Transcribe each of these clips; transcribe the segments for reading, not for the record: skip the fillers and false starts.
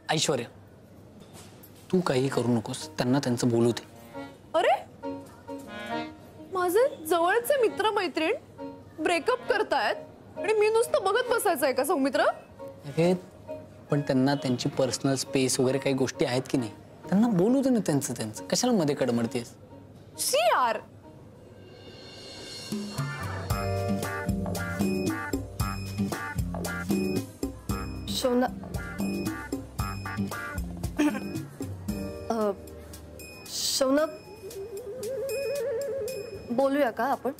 ऐश्वर्या, तू काही करू नकोस, त्यांना त्यांचं बोलू दे. अरे माझे जवळचे मित्र मैत्रीण ब्रेकअप करतायत आणि मी नुसतं बघत बसायचंय का सौमित्र? अरे पण त्यांना त्यांची पर्सनल स्पेस वगैरे काही गोष्टी आहेत की नाही, त्यांना बोलू दे ना त्यांचं त्यांचं. कशाला मध्ये कडमडतेस? शी यार. शौनक शौनक बोलूया का आपण?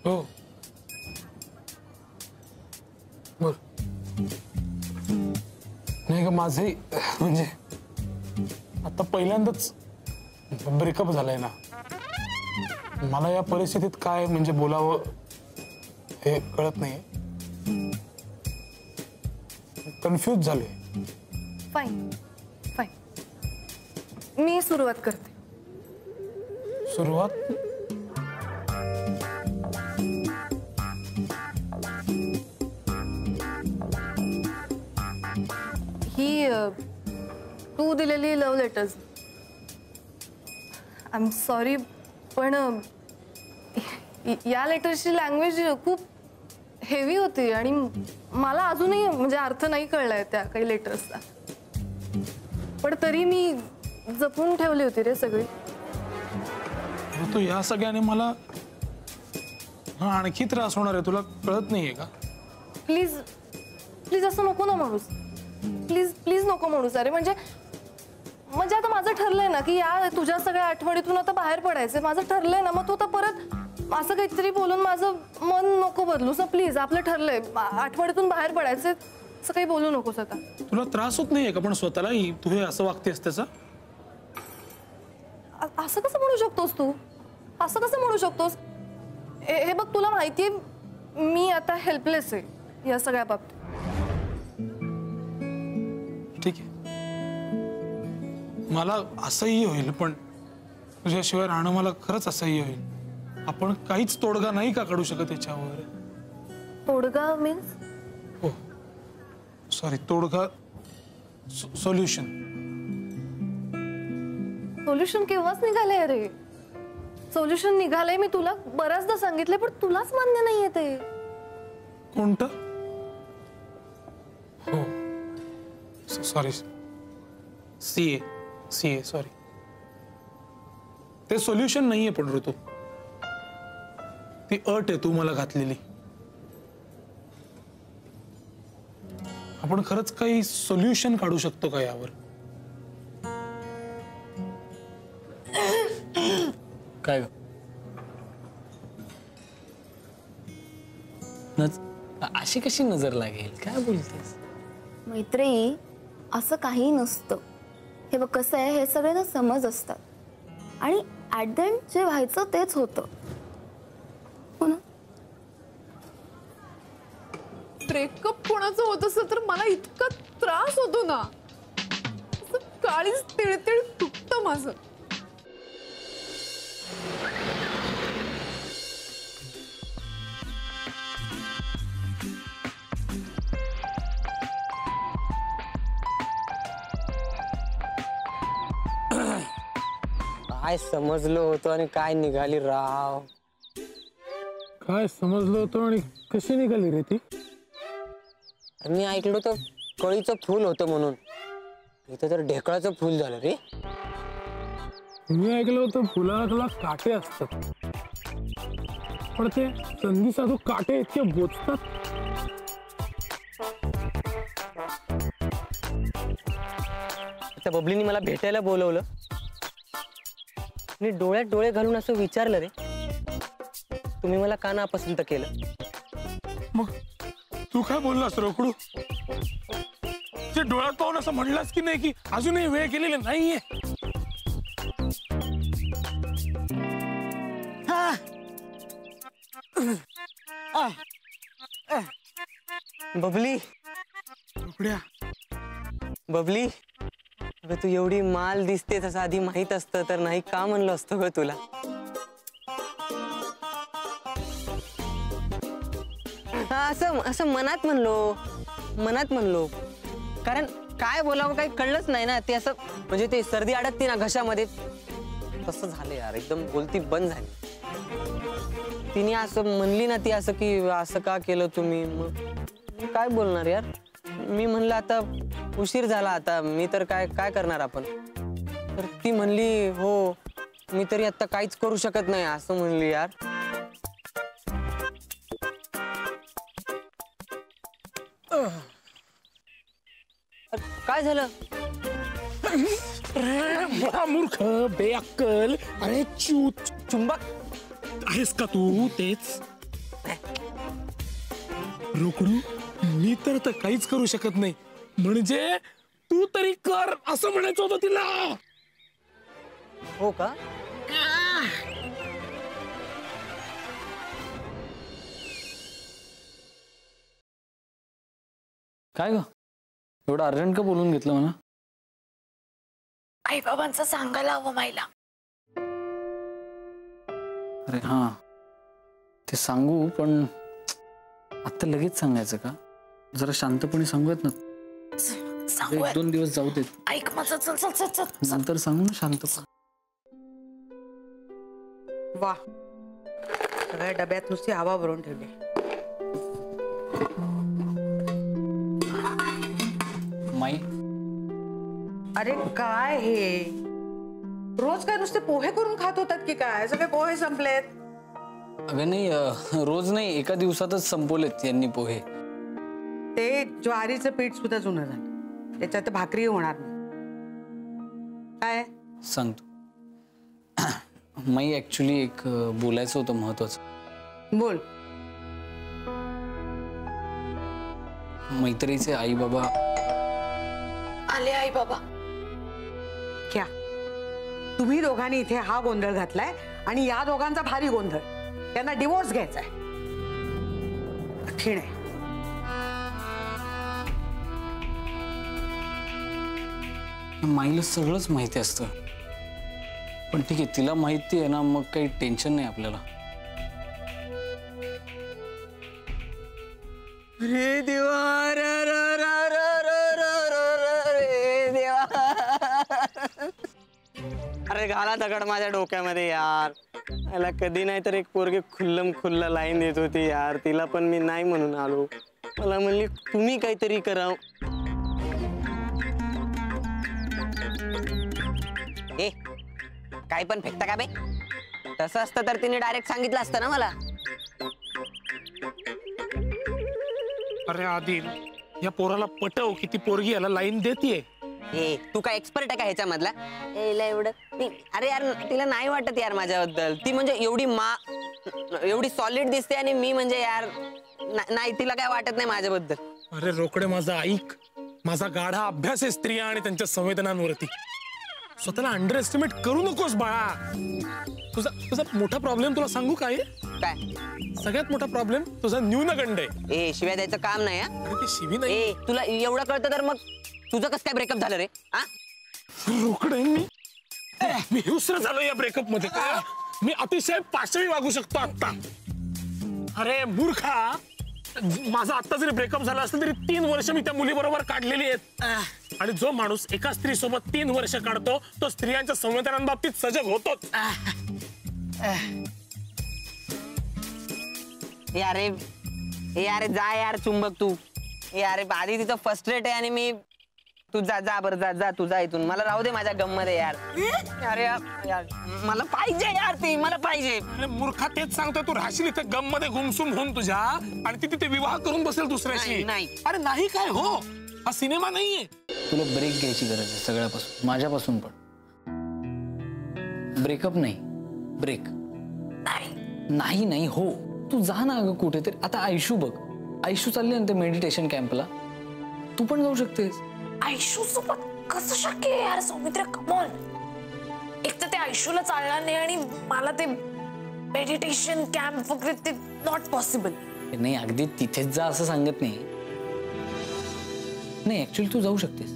हो बोल. नाही का माझे म्हणजे आता पहिल्यांदाच ब्रेकअप झालाय ना, मला या परिस्थितीत काय म्हणजे बोलावं हे कळत नाही. कन्फ्यूज झाले. फाईन फाईन, मी सुरुवात करते. सुरुवात? ही तू दिलेली love letters. I am sorry पण या लेटर्सची लँग्वेज खूप हेवी होती आणि मला अजूनही म्हणजे अर्थ नाही कळलाय त्या काही लेटर्सचा, पण तरी मी जपून ठेवली होती रे सगळी. तू या सगळ्याने मला आणखी त्रास होणार आहे, तुला कळत नाहीये का? प्लीज प्लीज असं नको ना म्हणूस. प्लीज प्लीज नको म्हणूस. अरे म्हणजे आता माझं ठरलंय ना की या तुझ्या सगळ्या आठवणीतून आता बाहेर पडायचं. माझं ठरलंय ना, मग तू आता परत असं काहीतरी बोलून माझं मन नको बदलू. सो प्लीज, आपलं ठरलंय आठवणीतून बाहेर पडायचं, असं काही बोलू नकोस आता. तुला त्रास होत नाहीये का पण स्वतःला तू हे असं वागतेस त्याचा? असं कसं म्हणू शकतोस तू? असं कसं म्हणू शकतोस? हे बघ, तुला माहितीये मी आता हेल्पलेस आहे या सगळ्या बाबतीत. ठीक आहे, मला असह्य होईल पण तुझ्याशिवाय राहणं मला खरंच असह्य होईल. आपण काहीच तोडगा नाही का काढू शकत याच्यावर? तोडगा मीन्स? हो सॉरी, तोडगा सोल्युशन. सोल्युशन केव्हाच निघालंय रे. सोल्युशन निघालंय, मी तुला बऱ्याचदा सांगितलंय, पण तुलाच मान्य नाहीये ते. कोणतं? हो सॉरी, सीए सॉरी. ते सोल्युशन नाहीये पण ऋतू, ती अट आहे तू मला घातलेली. आपण खरंच काही सोल्युशन काढू शकतो का यावर? काय अशी कशी नजर लागेल? काय बोलतेस? मैत्रेयी, असं काही नसतं. हे बघ कसं आहे, हे सगळे ना समज असतात आणि ऍट द एंड जे व्हायचं तेच होतं. हो ना? ब्रेकअप कोणाचं होत असं तर मला इतका त्रास होतो ना, काळीच तिळतिळ तुटतं माझं. काय समजलो होतो आणि काय निघाली राव. काय समजलो होतो आणि कशी निघाली रे ती? मी ऐकलो होतं कळीचं फूल होतं म्हणून, इथं तर ढेकळाचं फूल झालं रे. मी ऐकलं होतं फुलाला काटे असतात, पण ते संधी साधू काटे इतके बोचतात. त्या बबलीने मला भेटायला बोलवलं आणि डोळ्यात डोळे घालून असं विचारलं रे, तुम्ही मला का नापसंत केलं? मग तू काय बोललास रोकडू? ते डोळ्यात पाहून असं म्हणलास की नाही की अजूनही वेळ केलेली नाहीये? बबली, बबली, अगं तू एवढी माल दिसते तसं आधी माहित असतं तर नाही का म्हणलं असतं ग तुला. असं असं मनात म्हणलो कारण काय बोलावं काही कळलंच नाही ना. ते असं म्हणजे ते सर्दी अडकते ना घशामध्ये तसं झालं यार. एकदम बोलती बंद झाली. तिने असं म्हणली ना ती असं की असं का केलं तुम्ही. मग मी काय बोलणार यार. मी म्हणलं आता उशीर झाला आता मी तर काय काय करणार आपण. तर ती म्हणली हो मी तरी आता काहीच करू शकत नाही असं म्हणली यार. काय झालं. मूर्ख बेअक्कल. अरे चुंबक आहेस का तू. तेच रोकडू मी तर काहीच करू शकत नाही. म्हणजे तू तरी कर असं म्हणायचं होतं तिला. हो का. काय ग एवढं अर्जंट का बोलून घेतलं म्हणा. आई बाबांचं सांगायला हवं मायला. अरे हा ते सांगू पण आता लगेच सांगायचं का. जरा शांतपणे सांगूयात ना. सांगू 1-2 दिवस जाऊ देत. ऐक माझं. चल चल चल चल. नंतर सांगू ना शांतपणे. वा सगळ्या डब्यात नुसती हवा भरून ठेवली. माई अरे काय हे रोज काय नुसते पोहे करून खात होतात की काय. सगळे पोहे संपलेत. अगं नाही रोज नाही एका दिवसातच संपवलेत यांनी पोहे. ते ज्वारीचं पीठ सुद्धा जुनं झालं. त्याच्यात भाकरी होणार नाही. काय सांगतो. माई ऍक्च्युली एक बोलायचं होतं महत्वाचं. बोल. मैत्रीचे आई बाबा आले. आई बाबा क्या तुम्ही दोघांनी इथे हा गोंधळ घातलाय आणि या दोघांचा भारी गोंधळ. त्यांना डिवोर्स घ्यायचा आहे. कठीण आहे. माईला सगळंच माहिती असतं पण ठीक आहे तिला माहिती आहे ना मग काही टेन्शन नाही आपल्याला. रे देवा रे देवा. अरे घाला दगड माझ्या डोक्यामध्ये यार. याला कधी नाही तर एक पोरगी खुल्लम खुल्ला लाईन देत होती यार. तिला पण मी नाही म्हणून आलो. मला म्हणली तुम्ही काहीतरी करा. ए काय पण फेकता का बे. तसं असतं तर तिने डायरेक्ट सांगितलं असतं ना मला. अरे आदिल या पोराला पटव की ती पोरगी याला लाईन देतीये. ए तू काय एक्सपर्ट आहे का ह्याच्यामधला. एवढं अरे यार तिला नाही वाटत यार माझ्याबद्दल. ती म्हणजे एवढी सॉलिड दिसते आणि मी म्हणजे यार नाही तिला काय वाटत नाही माझ्याबद्दल. अरे रोकडे माझा ऐक. माझा गाढा अभ्यास आहे स्त्रिया आणि त्यांच्या संवेदनांवरती. स्वतःला अंडर एस्टिमेट करू नकोस बाळा. तुझा मोठा प्रॉब्लेम तुला सांगू काय. सगळ्यात मोठा प्रॉब्लेम तुझा न्यूनगंड आहे. ए शिव्या द्यायचं काम नाही. अरे ती शिवी नाही. ए तुला एवढं कळतं तर मग तुझं कसं काय ब्रेकअप झालं रे. रोकडे मी हुसर झालो या ब्रेकअप मध्ये. काय मी अतिशय पाशवी वागू शकतो आता. अरे मूर्खा माझा आता जरी ब्रेकअप झाला असलं तरी 3 वर्ष मी त्या मुलीबरोबर काढलेली आहेत. आणि जो माणूस एका स्त्री सोबत 3 वर्ष काढतो तो स्त्रियांच्या संवेदनांबाबतीत सजग होतोच. यारे जा यार चुंबक तू. यारे आधी तिचं फर्स्ट रेट आहे आणि मी तू जा बरं जा तू जा इथून. मला राहू दे माझ्या गम मध्ये यार. अरे यार मला पाहिजे यार ती मला पाहिजे. अरे मूर्खा तेच सांगतोय. तू राहशील इथे गम मध्ये गुमसुम होऊन तुझ्या आणि ती तिथे विवाह करून बसेल दुसऱ्याशी. नाही. अरे नाही काय हो हा सिनेमा नाहीये. तुला ब्रेक घ्यायची गरज आहे सगळ्यापासून माझ्यापासून पण. ब्रेकअप नाही ब्रेक. नाही हो तू जा ना अगं कुठेतरी. आता आयशू बघ. आयशू चालली ना ते मेडिटेशन कॅम्पला. तू पण जाऊ शकतेस. आयशू सोबत कसं शक्य आहे यार सौमित्र. कमॉन. एक तर ते आयशूला चालणार नाही आणि मला ते मेडिटेशन कॅम्प वगैरे ते नॉट पॉसिबल. नाही अगदी तिथेच जा असं सांगत नाही. ऍक्च्युअली तू जाऊ शकतेस.